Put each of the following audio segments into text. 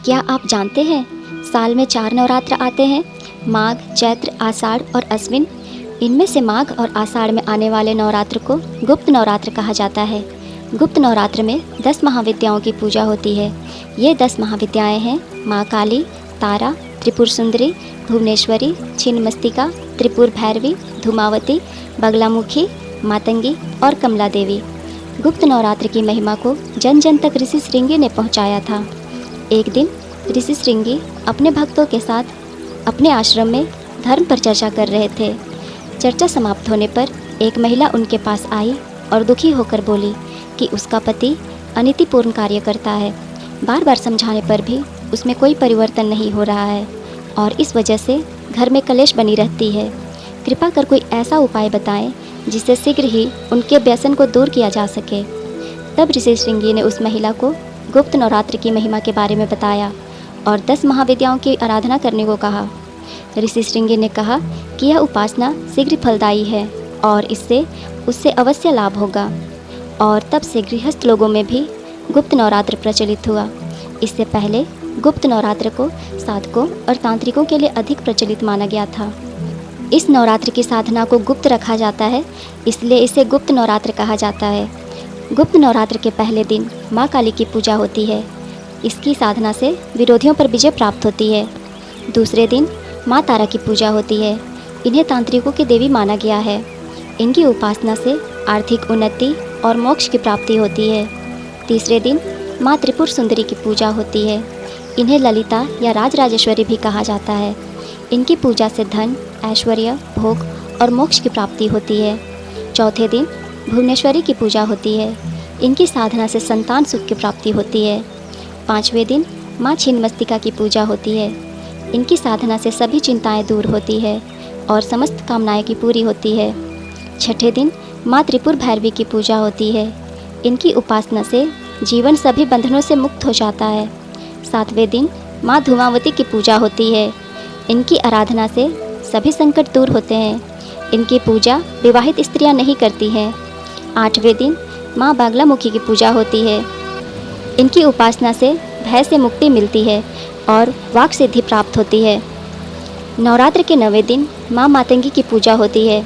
क्या आप जानते हैं साल में 4 नवरात्र आते हैं, माघ, चैत्र, आषाढ़ और अश्विन। इनमें से माघ और आषाढ़ में आने वाले नवरात्र को गुप्त नवरात्र कहा जाता है। गुप्त नवरात्र में 10 महाविद्याओं की पूजा होती है। ये 10 महाविद्याएं हैं माँ काली, तारा, त्रिपुर सुंदरी, भुवनेश्वरी, छिन्नमस्तिका, त्रिपुर भैरवी, धूमावती, बगलामुखी, मातंगी और कमला देवी। गुप्त नवरात्र की महिमा को जन जन तक ऋषि श्रृंगी ने पहुंचाया था। एक दिन ऋषि श्रृंगी अपने भक्तों के साथ अपने आश्रम में धर्म पर चर्चा कर रहे थे। चर्चा समाप्त होने पर एक महिला उनके पास आई और दुखी होकर बोली कि उसका पति अनीतिपूर्ण कार्य करता है। बार बार समझाने पर भी उसमें कोई परिवर्तन नहीं हो रहा है और इस वजह से घर में कलेश बनी रहती है। कृपा कर कोई ऐसा उपाय बताएं जिससे शीघ्र ही उनके व्यसन को दूर किया जा सके। तब ऋषि श्रृंगी ने उस महिला को गुप्त नवरात्र की महिमा के बारे में बताया और 10 महाविद्याओं की आराधना करने को कहा। ऋषि श्रृंगी ने कहा कि यह उपासना शीघ्र फलदायी है और इससे उससे अवश्य लाभ होगा। और तब से गृहस्थ लोगों में भी गुप्त नवरात्र प्रचलित हुआ। इससे पहले गुप्त नवरात्र को साधकों और तांत्रिकों के लिए अधिक प्रचलित माना गया था। इस नवरात्र की साधना को गुप्त रखा जाता है, इसलिए इसे गुप्त नवरात्र कहा जाता है। गुप्त नवरात्र के पहले दिन माँ काली की पूजा होती है। इसकी साधना से विरोधियों पर विजय प्राप्त होती है। दूसरे दिन माँ तारा की पूजा होती है। इन्हें तांत्रिकों की देवी माना गया है। इनकी उपासना से आर्थिक उन्नति और मोक्ष की प्राप्ति होती है। तीसरे दिन माँ त्रिपुर सुंदरी की पूजा होती है। इन्हें ललिता या राजराजेश्वरी भी कहा जाता है। इनकी पूजा से धन, ऐश्वर्य, भोग और मोक्ष की प्राप्ति होती है। चौथे दिन भुवनेश्वरी की पूजा होती है। इनकी साधना से संतान सुख की प्राप्ति होती है। पाँचवें दिन माँ छिन्नमस्तिका की पूजा होती है। इनकी साधना से सभी चिंताएं दूर होती है और समस्त कामनाएं की पूरी होती है। छठे दिन माँ त्रिपुर भैरवी की पूजा होती है। इनकी उपासना से जीवन सभी बंधनों से मुक्त हो जाता है। सातवें दिन माँ धूमावती की पूजा होती है। इनकी आराधना से सभी संकट दूर होते हैं। इनकी पूजा विवाहित स्त्रियां नहीं करती हैं। आठवें दिन माँ बागलामुखी की पूजा होती है। इनकी उपासना से भय से मुक्ति मिलती है और वाक सिद्धि प्राप्त होती है। नवरात्र के 9वें दिन माँ मातंगी की पूजा होती है।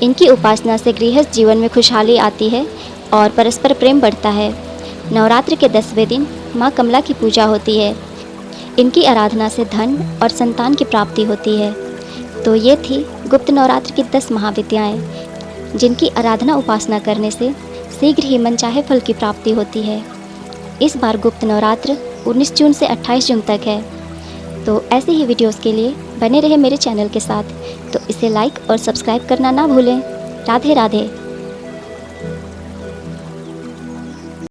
इनकी उपासना से गृहस्थ जीवन में खुशहाली आती है और परस्पर प्रेम बढ़ता है। नवरात्र के 10वें दिन माँ कमला की पूजा होती है। इनकी आराधना से धन और संतान की प्राप्ति होती है। तो ये थी गुप्त नवरात्र की 10 महाविद्याएं, जिनकी आराधना उपासना करने से शीघ्र ही मनचाहे फल की प्राप्ति होती है। इस बार गुप्त नवरात्र 19 जून से 28 जून तक है। तो ऐसे ही वीडियोस के लिए बने रहे मेरे चैनल के साथ। तो इसे लाइक और सब्सक्राइब करना ना भूलें। राधे राधे।